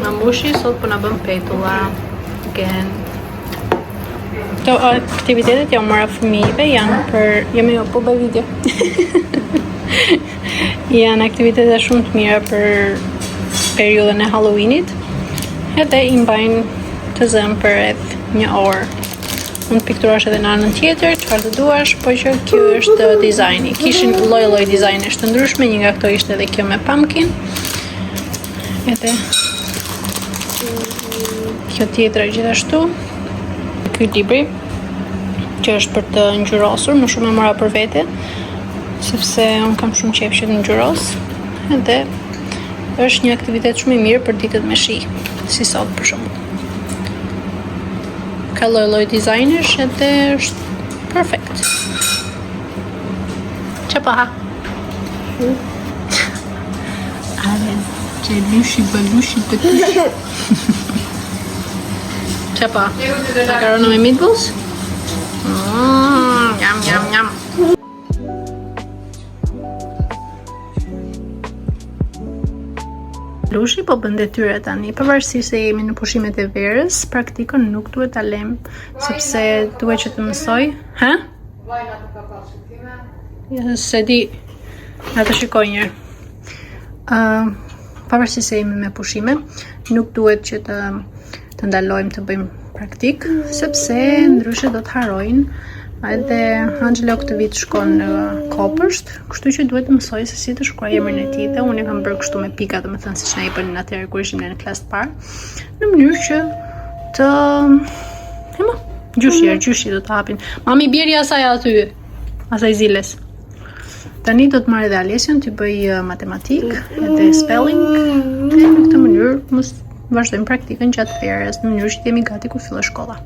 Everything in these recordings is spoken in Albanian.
Mamushi sot po na bën petulla. Again. Këto aktivitetet janë marrë fëmijëve, janë për... Jo, po bëj video. Janë aktivitete shumë të mira për periudhën e Halloweenit. Edhe i mbajnë të zënë për rreth 1 orë. Mund të pikturash edhe në anën tjetër, çfarë të duash, po që kjo është dizajni. Kishin lloj-lloj dizajnesh të ndryshme, një nga këto ishte edhe kjo me pumpkin. Edhe kjo tjetra gjithashtu. Ky libri që është për të ngjyrosur, më shumë e mora për vete, sepse unë kam shumë qejf që të ngjyros. Edhe është një aktivitet shumë i mirë për ditët me shi, si sot për shembull. Ka lloj-lloj dizajnesh edhe është perfekt. Çfarë pa? Ale, çelushi balushi petushi. Çfarë pa? Makarona me meatballs? Yum yum yum. Lushi po bën detyrë tani, pavarësisht se jemi në pushimet e verës, praktikën nuk duhet ta lëm, sepse duhet që të mësoj. Ha? Se di, na të shikoj një herë. Pavarësisht se jemi me pushime, nuk duhet që të ndalojmë të bëjmë praktik, sepse ndryshe do të harojnë. Edhe Angelo këtë vit shkon në Kopësht, kështu që duhet të mësoj se si të shkruaj emrin e tij dhe unë e kam bërë kështu me pika, domethënë siç na i bënin atëherë kur ishim në klasë të parë, në mënyrë që të gjyshi do të hapin. Mami bjeri asaj aty, asaj ziles. Tani do të marrë edhe Alesion të bëj matematik edhe spelling, dhe në këtë mënyrë mos vazhdojmë praktikën gjatë verës, në mënyrë që të jemi gati kur fillon shkolla.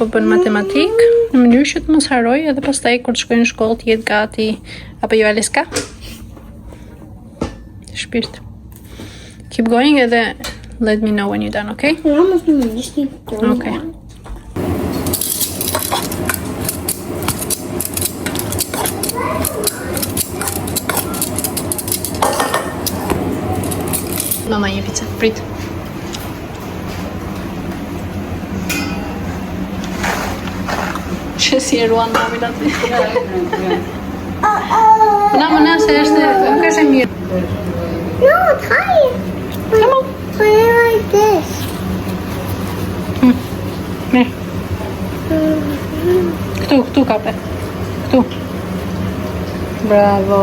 Po bën matematik në mënyrë që të mos haroj edhe pastaj kur të shkojnë në shkollë të jetë gati. Apo jo Aleska? Shpirt. Keep going edhe let me know when you're done, okay? Okay. Mama një pizza, prit. Që si e ruan mamin aty. Mëna se është, nuk është e mirë. No, try it. Come on. Play it like this. Mirë. Këtu kape. Këtu. Bravo.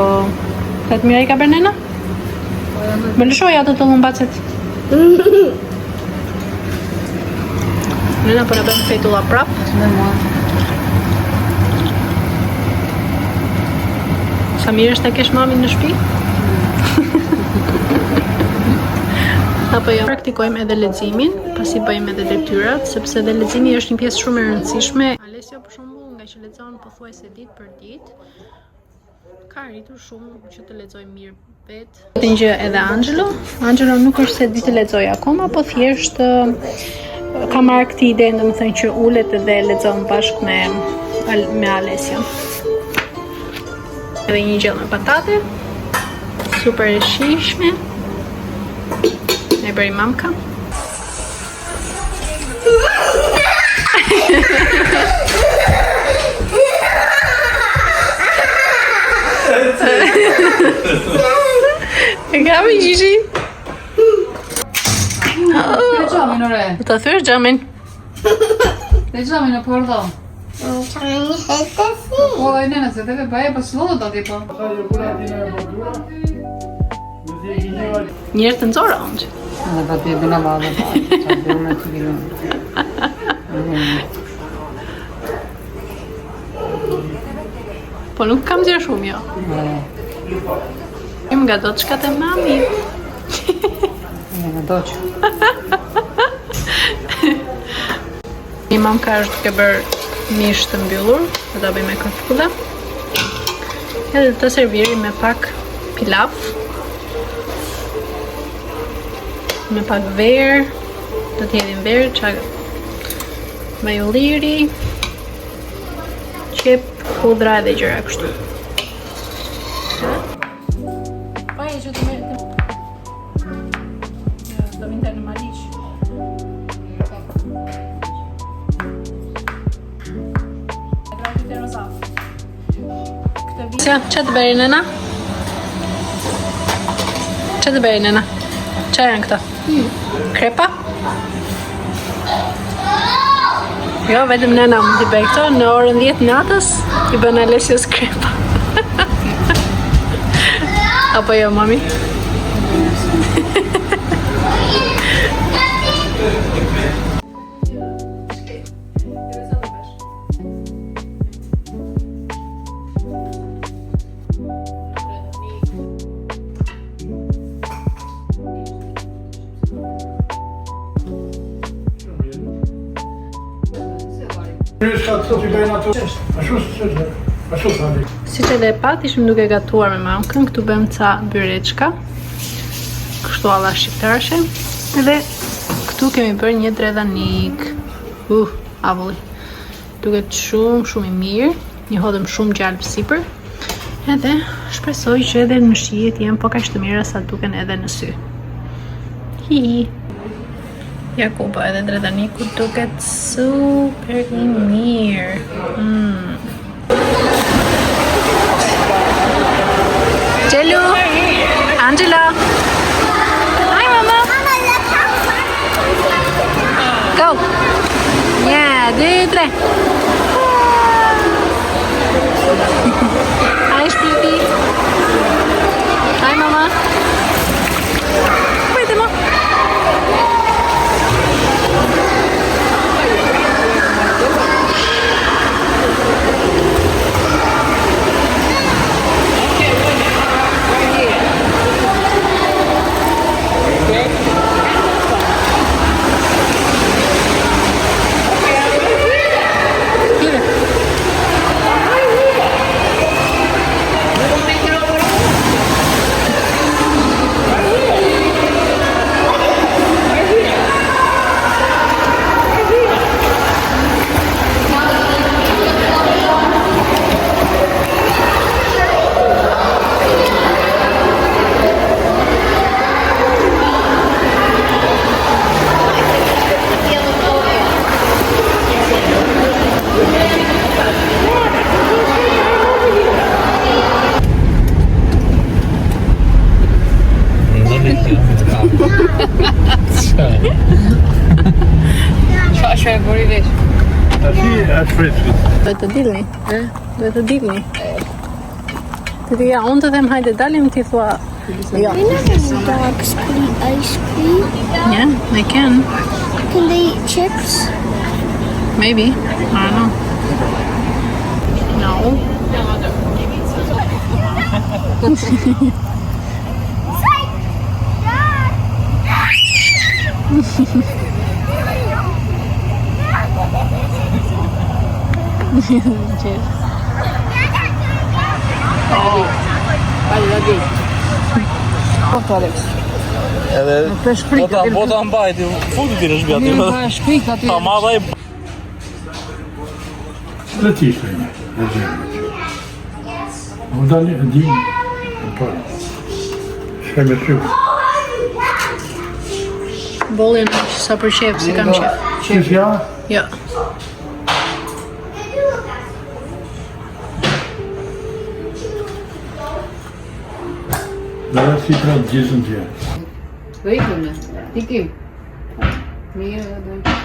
Të të mirë i ka bërë nena? Më lëshoj ato të lumbacet. Nena për në bëmë petulla prap. Sa mirë është të kesh mamin në shtëpi? Apo jo, praktikojmë edhe leximin, pasi bëjmë edhe detyrat, sepse edhe leximi është një pjesë shumë e rëndësishme. Alesio për shembull, nga që lexon pothuajse ditë për ditë, ka arritur shumë që të lexojë mirë vetë. Një gjë edhe Angelo nuk është se di të lexojë akoma, po thjesht ka marrë këtë ide, domethënë që ulet edhe lexon bashkë me Alesion. Edhe një gjellë me patate, super e shijshme, e bëri mamka. E kapi Gigi? Gjamin ore. Do ta thysh xhamin. Te gjamin e pordo. Trying to hit the thing. Po e nena se deve bëje po s'lodh do ti po. Njerë të nxora unë. Edhe pa ti bëna vallë pa. Çfarë bëjmë me ti vjen. Po nuk kam zjerë shumë jo. Im nga doçkat e mami. Nga doq. Një mamka është duke bërë mish të mbyllur, do ta bëj me kafule. Edhe të serviri me pak pilaf, me pak verë, do t'jedhin verë, majolliri, qep, hudra edhe gjëra kështu. Pa e që të merë do vinte në Malish. Që të beri nëna? Që të beri nëna? Që janë këto? Krepa? Jo, vetëm nëna më t'i bëj këto, në orën 10 natës i bën Alesios krepa. Apo jo, mami? Si që dhe pat, ishim duke gatuar me mamkën, këtu bëjmë ca byreçka, kështu alla shqiptarshe, edhe këtu kemi bërë një dredhanik, avulli, duket shumë i mirë, një hodëm shumë gjallë sipër, edhe shpresoj që edhe në shijet jenë po kaq të mira sa duken edhe në sy. Hihi. Jakubo edhe dredhaniku duket super i mirë. Gjelu! Angela! Hi, mama! Go! Një, dy, tre! Hi, Spruty! Hi, mama! Pwede mo! Çfarë e bëri vesh? Është fresh. Duhet të dilni. Duhet të dilni. Ti ja, unë të them hajde dalim, ti thua jo. Dogs can eat ice cream. Yeah, they can. Can they eat chips? Maybe. I don't know. No. Edhe po ta mbajti, futi ti në shtëpi aty. Shpik aty. Ta madha i Dhe ti ishte një, dhe gjemë. Më dalë e di, shkaj me shqip. Bollin sa për shef, si kam shef. Qesh ja? Jo. Dhe si pra të gjithën tje. Do ikim ne. Ikim. Mirë do ikim.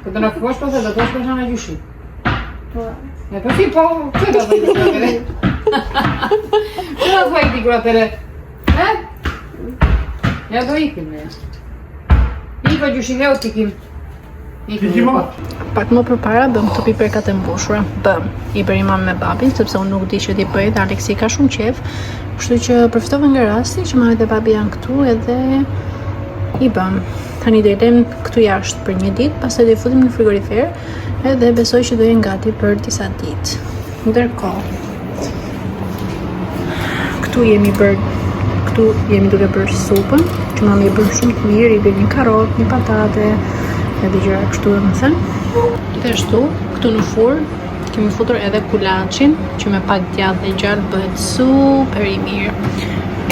Po të në këposh përse do të është përshana gjyshi. E për si po, që do të bëjtë gratere? Që do të bëjtë gratere? Ja do ikim ne. Iko gjyshi leo t'ikim. Ti mo? Pak më përpara bëm këto piperkat e mbushura. I bëri mam me babin, sepse unë nuk di që t'i bëj dhe Aleksi ka shumë qef. Kështu që përfitova nga rasti që mami dhe babi janë këtu edhe i bëm. Tani do i lëm këtu jashtë për një ditë, pastaj do i futim në frigorifer edhe besoj që do jenë gati për disa ditë. Ndërkohë, këtu jemi duke bërë supën, që mami e bën shumë të mirë, i bën një karrot, një patate, edhe gjëra kështu domethënë. Gjithashtu, këtu në furrë kemi futur edhe kulaçin, që me pak djathë dhe gjallë bëhet super i mirë.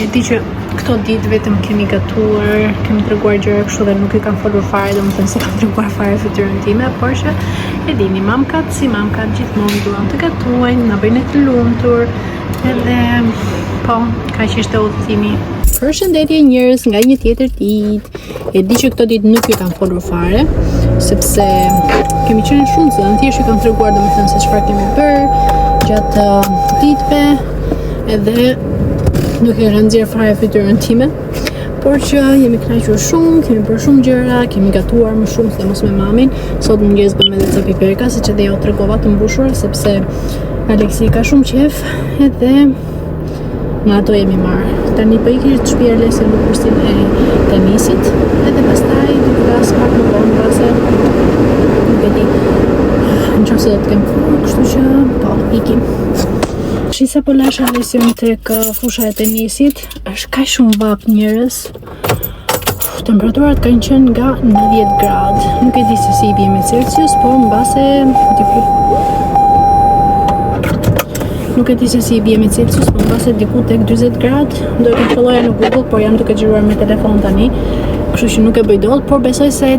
E di që këto ditë vetëm kemi gatuar, kemi treguar gjëra kështu dhe nuk i kam folur fare, domethënë se kam treguar fare fytyrën time, por që e dini, mamkat si mamkat gjithmonë duan të gatuajnë, na bëjnë të lumtur, edhe po, kaq ishte udhëtimi. Përshëndetje njerëz nga një tjetër ditë. E di që këto ditë nuk ju kam folur fare, sepse kemi qenë shumë zënë, thjesht ju kam treguar domethënë se çfarë kemi bërë gjatë ditëve, edhe nuk e rëndzirë fare fytyrën time, por që jemi kënaqur shumë, kemi bërë shumë gjëra, kemi gatuar më shumë se mos me mamin. Sot mëngjes bëm edhe ca piperka, siç edhe jo tregova të mbushura, sepse Aleksi ka shumë qef, edhe nga ato jemi marrë. Tani po iki të shtëpia Alesi në kursin e tenisit, edhe pastaj do të flas pak më vonë pase nuk e di. Nëse do të kem kohë, kështu që po ikim. Shisa po lash Alesin tek fusha e tenisit, është kaq shumë vap njerëz. Temperaturat kanë qenë nga 90 gradë. Nuk e di se si i bie me Celsius, por mbase nuk e di se si i bie me Celsius, por mbase diku tek 40 gradë. Do të kontrolloja në Google, por jam duke xhiruar me telefon tani, kështu që nuk e bëj dot, por besoj se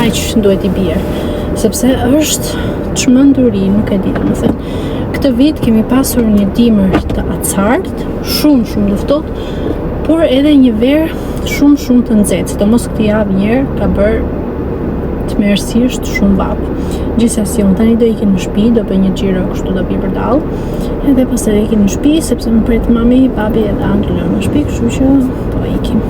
aq duhet i bie, sepse është çmenduri, nuk e di domethënë. Këtë vit kemi pasur një dimër të acartë, shumë të ftohtë, por edhe një verë shumë të nxehtë. Sidomos këtë javë njëherë ka bërë tmerrsisht shumë vap. Gjithsesi, unë tani do ikim në shtëpi, do bëj një xhiro kështu do vi përdall. Edhe pastaj ikim në shtëpi sepse më pret mami, babi edhe Andrew në shtëpi, kështu që po ikim.